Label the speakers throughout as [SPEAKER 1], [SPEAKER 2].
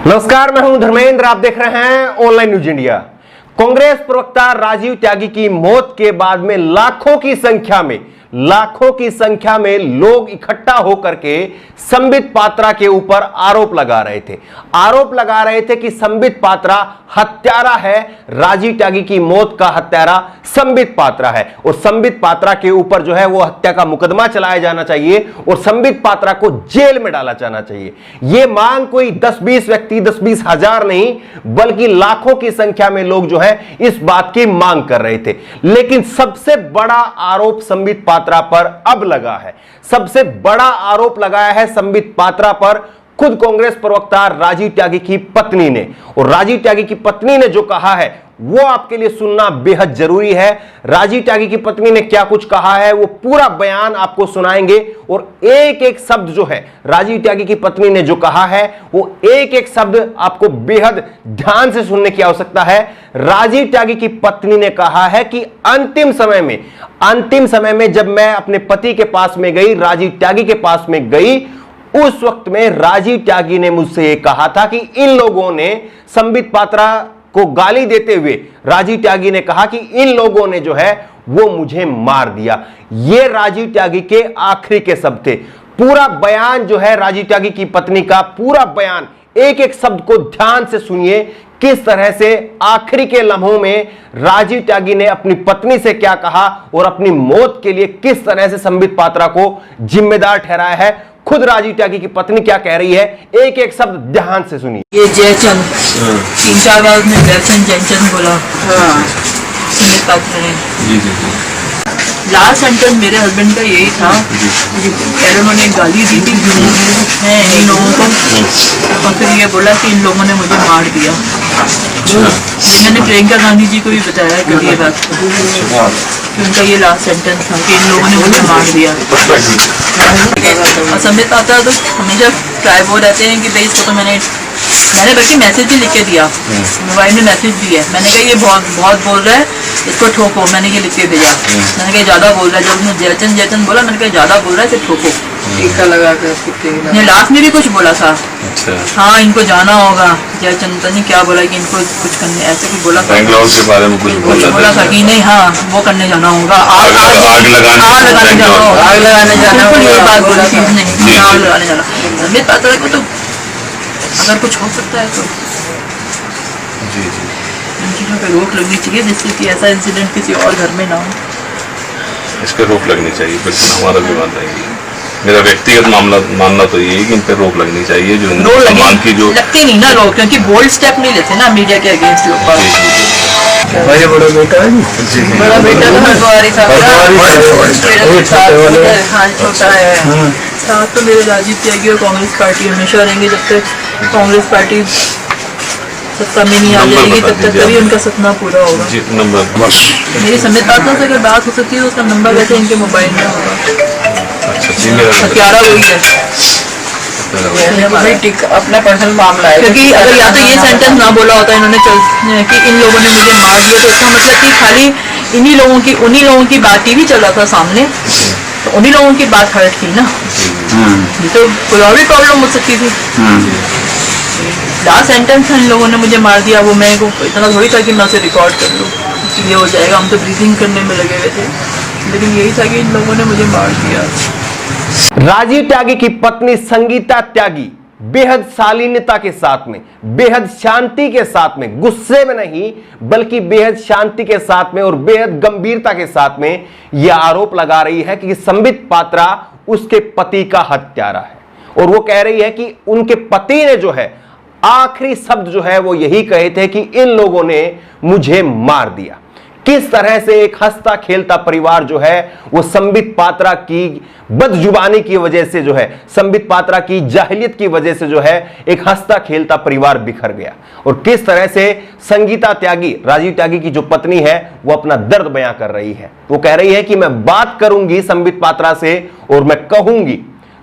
[SPEAKER 1] नमस्कार, मैं हूं धर्मेंद्र। आप देख रहे हैं ऑनलाइन न्यूज इंडिया। कांग्रेस प्रवक्ता राजीव त्यागी की मौत के बाद में लाखों की संख्या में लोग इकट्ठा होकर के संबित पात्रा के ऊपर आरोप लगा रहे थे कि संबित पात्रा हत्यारा है। राजीव त्यागी की मौत का हत्यारा संबित पात्रा है और संबित पात्रा के ऊपर जो है वो हत्या का मुकदमा चलाया जाना चाहिए और संबित पात्रा को जेल में डाला जाना चाहिए। यह मांग कोई 10-20 व्यक्ति 10-20 हजार नहीं बल्कि लाखों की संख्या में लोग जो है इस बात की मांग कर रहे थे। लेकिन सबसे बड़ा आरोप संबित पात्रा पर अब लगा है। सबसे बड़ा आरोप लगाया है संबित पात्रा पर खुद कांग्रेस प्रवक्ता राजीव त्यागी की पत्नी ने। और राजीव त्यागी की पत्नी ने जो कहा है वो आपके लिए सुनना बेहद जरूरी है। राजीव त्यागी की पत्नी ने क्या कुछ कहा है वो पूरा बयान आपको सुनाएंगे और एक एक शब्द जो है राजीव त्यागी की पत्नी ने जो कहा है वो एक एक शब्द आपको बेहद ध्यान से सुनने की आवश्यकता है। राजीव त्यागी की पत्नी ने कहा है कि अंतिम समय में जब मैं अपने पति के पास में गई, राजीव त्यागी के पास में गई, उस वक्त में राजीव त्यागी ने मुझसे यह कहा था कि इन लोगों ने संबित पात्रा को गाली देते हुए राजीव त्यागी ने कहा कि इन लोगों ने जो है वो मुझे मार दिया। ये राजीव त्यागी के आखिरी के शब्द थे। पूरा बयान जो है राजीव त्यागी की पत्नी का, पूरा बयान एक एक शब्द को ध्यान से सुनिए। किस तरह से आखिरी के लम्हों में राजीव त्यागी ने अपनी पत्नी से क्या कहा और अपनी मौत के लिए किस तरह से संबित पात्रा को जिम्मेदार ठहराया है। खुद राजीव त्यागी की पत्नी क्या कह रही है, एक एक शब्द ध्यान से सुनिए।
[SPEAKER 2] ये जयचंद 3-4 बार उसने जयचंद बोला संबित पात्रा ने। लास्ट सेंटेंस मेरे हस्बैंड का यही था कि उन्होंने गाली दी थी इन लोगों को और फिर ये बोला कि इन लोगों ने मुझे मार दिया। मैंने प्रियंका गांधी जी को भी बताया कभी ये बात कि उनका ये लास्ट सेंटेंस था कि इन लोगों ने मुझे मार दिया। और संबित पात्रा तो हमेशा ट्राई वो रहते हैं कि भाई इसको तो मैंने बल्कि मैसेज भी लिख के दिया, मोबाइल में मैसेज भी है। मैंने कहा ये बहुत बोल रहा है, इसको ठोको। मैंने ये लिख के दिया। मैंने कहा ज्यादा बोल रहा है। जब उसने जयचंद बोला मैंने कहा ज्यादा बोल रहा है, इसे ठोको। टीका लगा कर लास्ट में भी कुछ बोला था। हाँ, इनको जाना होगा। जयचंद नहीं क्या बोला कि इनको कुछ करने, ऐसे कुछ बोला था के बारे में कुछ बोला था कि नहीं, हाँ वो करने जाना होगा, आग लगाने जाना होगा। ये बात बोला थी उसने, आग लगाने जाना। संबित पात्रा को तो अगर कुछ हो सकता है तो इन चीज़ों पर रोक लगनी चाहिए जिससे कि ऐसा इंसिडेंट किसी और घर में ना हो।
[SPEAKER 3] इस पर रोक लगनी चाहिए, बिल्कुल हमारा भी मानना है। मेरा व्यक्तिगत मानना तो ये है कि इन पर रोक लगनी चाहिए। जो सम्मान की जो
[SPEAKER 2] लगती नहीं ना लोग, क्योंकि बोल्ड स्टेप नहीं लेते ना मीडिया के अगेंस्ट लोग।
[SPEAKER 4] भाई बड़ा बेटा है जी,
[SPEAKER 2] बड़ा बेटा तो हरद्वारी था, छोटा है। साथ तो मेरे राजीव त्यागी और कांग्रेस पार्टी हमेशा रहेंगे। जब तक कांग्रेस पार्टी सत्ता में नहीं आ जाएगी तब तक तभी उनका सपना पूरा होगा। मेरी संबित पात्रा से अगर बात हो सकती है तो उसका नंबर वैसे इनके मोबाइल में होगा। हत्यारा वही है,
[SPEAKER 4] अपना पर्सनल मामला है।
[SPEAKER 2] क्योंकि अगर या तो ये सेंटेंस ना बोला होता इन्होंने कि इन लोगों ने मुझे मार दिया, तो इसका मतलब कि खाली उन्हीं लोगों की बात ही भी चल रहा था सामने, तो उन्हीं लोगों की बात हर्ट थी ना। ये तो कोई और भी प्रॉब्लम हो सकती थी। लास्ट सेंटेंस इन लोगों ने मुझे मार दिया, वो मैं को इतना थोड़ी था कि मैं उसे रिकॉर्ड कर लूँ, ये हो जाएगा। हम तो ब्रीथिंग करने में लगे हुए थे, लेकिन यही था कि इन लोगों ने मुझे मार दिया।
[SPEAKER 1] राजीव त्यागी की पत्नी संगीता त्यागी बेहद शालीनता के साथ में, बेहद शांति के साथ में, गुस्से में नहीं बल्कि बेहद शांति के साथ में और बेहद गंभीरता के साथ में यह आरोप लगा रही है कि संबित पात्रा उसके पति का हत्यारा है। और वो कह रही है कि उनके पति ने जो है आखिरी शब्द जो है वो यही कहे थे कि इन लोगों ने मुझे मार दिया। किस तरह से एक हंसता खेलता परिवार जो है वो संबित पात्रा की बदजुबानी की वजह से जो है, संबित पात्रा की जाहिलियत की वजह से जो है एक हंसता खेलता परिवार बिखर गया। और किस तरह से संगीता त्यागी, राजीव त्यागी की जो पत्नी है, वो अपना दर्द बयां कर रही है। वो कह रही है कि मैं बात करूंगी संबित पात्रा से और मैं कहूंगी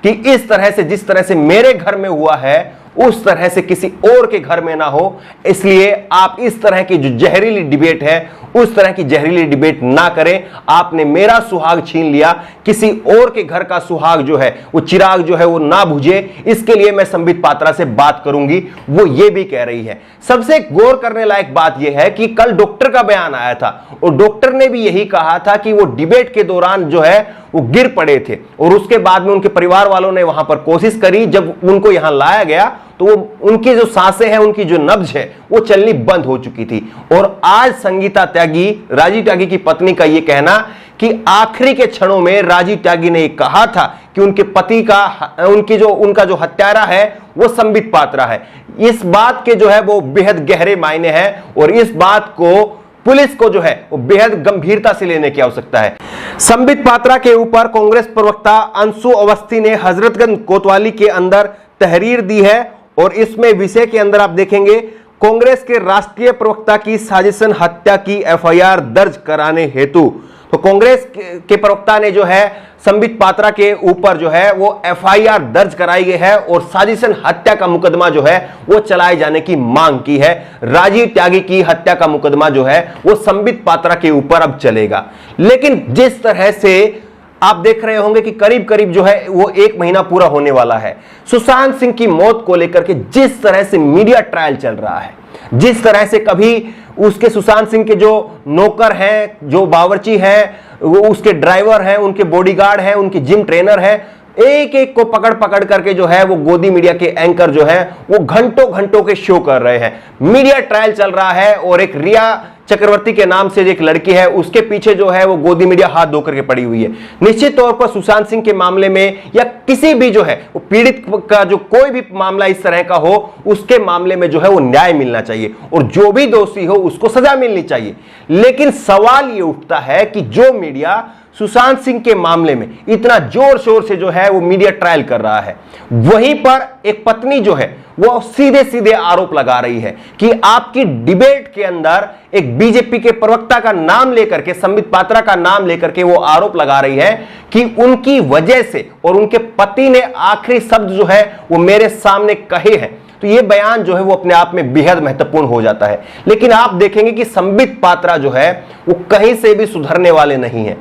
[SPEAKER 1] कि इस तरह से जिस तरह से मेरे घर में हुआ है उस तरह से किसी और के घर में ना हो, इसलिए आप इस तरह की जो जहरीली डिबेट है उस तरह की जहरीली डिबेट ना करें। आपने मेरा सुहाग छीन लिया, किसी और के घर का सुहाग जो है वो चिराग जो है वो ना बुझे, इसके लिए मैं संबित पात्रा से बात करूंगी, वो ये भी कह रही है। सबसे गौर करने लायक बात यह है कि कल डॉक्टर का बयान आया था और डॉक्टर ने भी यही कहा था कि वो डिबेट के दौरान जो है वो गिर पड़े थे और उसके बाद में उनके परिवार वालों ने वहां पर कोशिश करी, जब उनको यहां लाया गया तो वो उनकी जो सांसें हैं, उनकी जो नब्ज है वो चलनी बंद हो चुकी थी। और आज संगीता त्यागी, राजीव त्यागी की पत्नी का ये कहना कि आखिरी के क्षणों में राजीव त्यागी ने कहा था कि उनके पति का उनका जो हत्यारा है वो संबित पात्रा है, इस बात के जो है वो बेहद गहरे मायने हैं और इस बात को पुलिस को जो है वो बेहद गंभीरता से लेने की आवश्यकता है। संबित पात्रा के ऊपर कांग्रेस प्रवक्ता अंशु अवस्थी ने हजरतगंज कोतवाली के अंदर तहरीर दी है और इसमें विषय के अंदर आप देखेंगे कांग्रेस के राष्ट्रीय प्रवक्ता की साजिशन हत्या की एफआईआर दर्ज कराने हेतु, तो कांग्रेस के प्रवक्ता ने जो है संबित पात्रा के ऊपर जो है वो एफआईआर दर्ज कराई गई है और साजिशन हत्या का मुकदमा जो है वो चलाए जाने की मांग की है। राजीव त्यागी की हत्या का मुकदमा जो है वो संबित पात्रा के ऊपर अब चलेगा। लेकिन जिस तरह से आप देख रहे होंगे कि करीब करीब जो है वो 1 महीना पूरा होने वाला है, सुशांत सिंह की मौत को लेकर के जिस तरह से मीडिया ट्रायल चल रहा है, जिस तरह से कभी उसके सुशांत सिंह के जो नौकर हैं, जो बावर्ची हैं, वो उसके ड्राइवर हैं, उनके बॉडीगार्ड हैं, उनके जिम ट्रेनर हैं, एक एक को पकड़ पकड़ करके जो है वो गोदी मीडिया के एंकर जो है वो घंटों घंटों के शो कर रहे हैं। मीडिया ट्रायल चल रहा है और एक रिया चक्रवर्ती के नाम से एक लड़की है, उसके पीछे जो है वो गोदी मीडिया हाथ धो करके पड़ी हुई है। निश्चित तौर पर सुशांत सिंह के मामले में या किसी भी जो है वो पीड़ित का जो कोई भी मामला इस तरह का हो, उसके मामले में जो है वो न्याय मिलना चाहिए और जो भी दोषी हो उसको सजा मिलनी चाहिए। लेकिन सवाल ये उठता है कि जो मीडिया सुशांत सिंह के मामले में इतना जोर शोर से जो है वो मीडिया ट्रायल कर रहा है, वहीं पर एक पत्नी जो है वो सीधे सीधे आरोप लगा रही है कि आपकी डिबेट के अंदर एक बीजेपी के प्रवक्ता का नाम लेकर के, संबित पात्रा का नाम लेकर के वो आरोप लगा रही है कि उनकी वजह से और उनके पति ने आखिरी शब्द जो है वो मेरे सामने कहे हैं। तो ये बयान जो है वो अपने आप में बेहद महत्वपूर्ण हो जाता है। लेकिन आप देखेंगे कि संबित पात्रा जो है वो कहीं से भी सुधरने वाले नहीं है।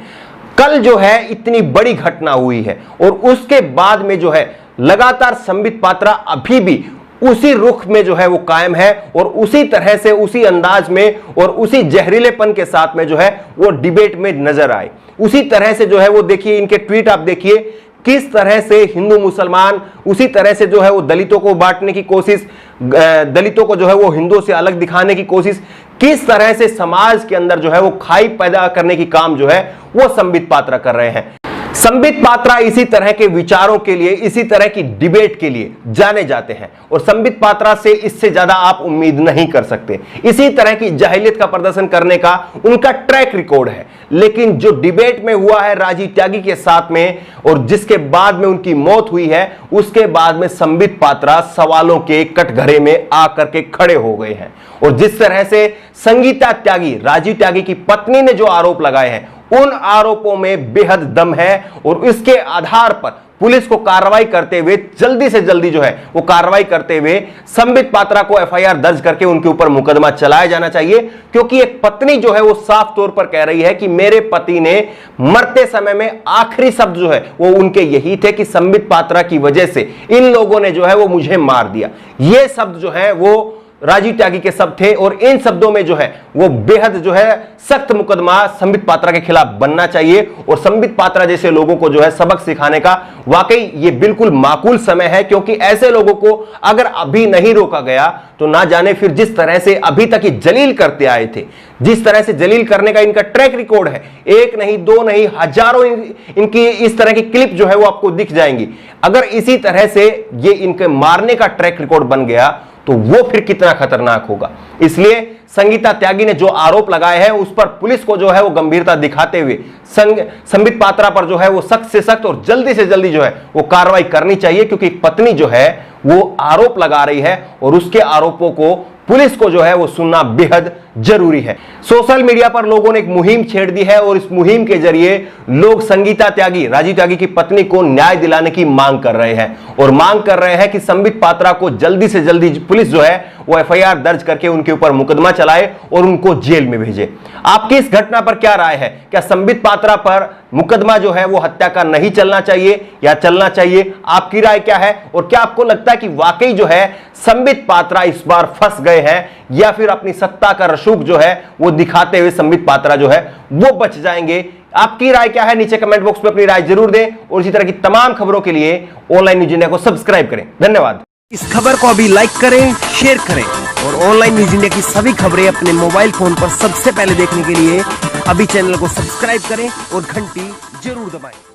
[SPEAKER 1] कल जो है इतनी बड़ी घटना हुई है और उसके बाद में जो है लगातार संबित पात्रा अभी भी उसी रुख में जो है वो कायम है और उसी तरह से, उसी अंदाज में और उसी जहरीलेपन के साथ में जो है वो डिबेट में नजर आए। उसी तरह से जो है वो देखिए, इनके ट्वीट आप देखिए किस तरह से हिंदू मुसलमान, उसी तरह से जो है वो दलितों को बांटने की कोशिश, दलितों को जो है वो हिंदुओं से अलग दिखाने की कोशिश, किस तरह से समाज के अंदर जो है वो खाई पैदा करने की काम जो है वो संबित पात्रा कर रहे हैं। संबित पात्रा इसी तरह के विचारों के लिए, इसी तरह की डिबेट के लिए जाने जाते हैं और संबित पात्रा से इससे ज्यादा आप उम्मीद नहीं कर सकते। इसी तरह की जाहिलियत का प्रदर्शन करने का उनका ट्रैक रिकॉर्ड है। लेकिन जो डिबेट में हुआ है राजीव त्यागी के साथ में और जिसके बाद में उनकी मौत हुई है, उसके बाद में संबित पात्रा सवालों के कटघरे में आकर के खड़े हो गए हैं। और जिस तरह से संगीता त्यागी, राजीव त्यागी की पत्नी ने जो आरोप लगाए हैं, उन आरोपों में बेहद दम है और इसके आधार पर पुलिस को कार्रवाई करते हुए, जल्दी से जल्दी जो है वो कार्रवाई करते हुए संबित पात्रा को एफआईआर दर्ज करके उनके ऊपर मुकदमा चलाया जाना चाहिए। क्योंकि एक पत्नी जो है वो साफ तौर पर कह रही है कि मेरे पति ने मरते समय में आखिरी शब्द जो है वो उनके यही थे कि संबित पात्रा की वजह से इन लोगों ने जो है वो मुझे मार दिया। ये शब्द जो है वो राजीव त्यागी के शब्द थे और इन शब्दों में जो है वो बेहद जो है सख्त मुकदमा संबित पात्रा के खिलाफ बनना चाहिए और संबित पात्रा जैसे लोगों को जो है सबक सिखाने का वाकई ये बिल्कुल माकूल समय है। क्योंकि ऐसे लोगों को अगर अभी नहीं रोका गया तो ना जाने फिर जिस तरह से अभी तक ये जलील करते आए थे, जिस तरह से जलील करने का इनका ट्रैक रिकॉर्ड है, एक नहीं, दो नहीं, हजारों इनकी इस तरह की क्लिप जो है वो आपको दिख जाएंगी। अगर इसी तरह से ये इनके मारने का ट्रैक रिकॉर्ड बन गया तो वो फिर कितना खतरनाक होगा। इसलिए संगीता त्यागी ने जो आरोप लगाए हैं उस पर पुलिस को जो है वो गंभीरता दिखाते हुए संबित पात्रा पर जो है वो सख्त से सख्त और जल्दी से जल्दी जो है वो कार्रवाई करनी चाहिए, क्योंकि पत्नी जो है वो आरोप लगा रही है और उसके आरोपों को पुलिस को जो है वो सुनना बेहद जरूरी है। सोशल मीडिया पर लोगों ने एक मुहिम छेड़ दी है और इस मुहिम के जरिए लोग संगीता त्यागी, राजीव त्यागी की पत्नी को न्याय दिलाने की मांग कर रहे हैं और मांग कर रहे हैं कि संबित पात्रा को जल्दी से जल्दी पुलिस जो है वो एफआईआर दर्ज करके उनके ऊपर मुकदमा चलाए और उनको जेल में भेजे। आपकी इस घटना पर क्या राय है? क्या संबित पात्रा पर मुकदमा जो है वो हत्या का नहीं चलना चाहिए या चलना चाहिए? आपकी राय क्या है? और क्या आपको लगता है कि वाकई जो है संबित पात्रा इस बार फंस गए हैं या फिर अपनी सत्ता का रसूख जो है वो दिखाते हुए संबित पात्रा जो है वो बच जाएंगे? आपकी राय क्या है? नीचे कमेंट बॉक्स में अपनी राय जरूर दें और इसी तरह की तमाम खबरों के लिए ऑनलाइन न्यूज इंडिया को सब्सक्राइब करें। धन्यवाद।
[SPEAKER 5] इस खबर को अभी लाइक करें, शेयर करें और ऑनलाइन न्यूज इंडिया की सभी खबरें अपने मोबाइल फोन पर सबसे पहले देखने के लिए अभी चैनल को सब्सक्राइब करें और घंटी जरूर दबाएं।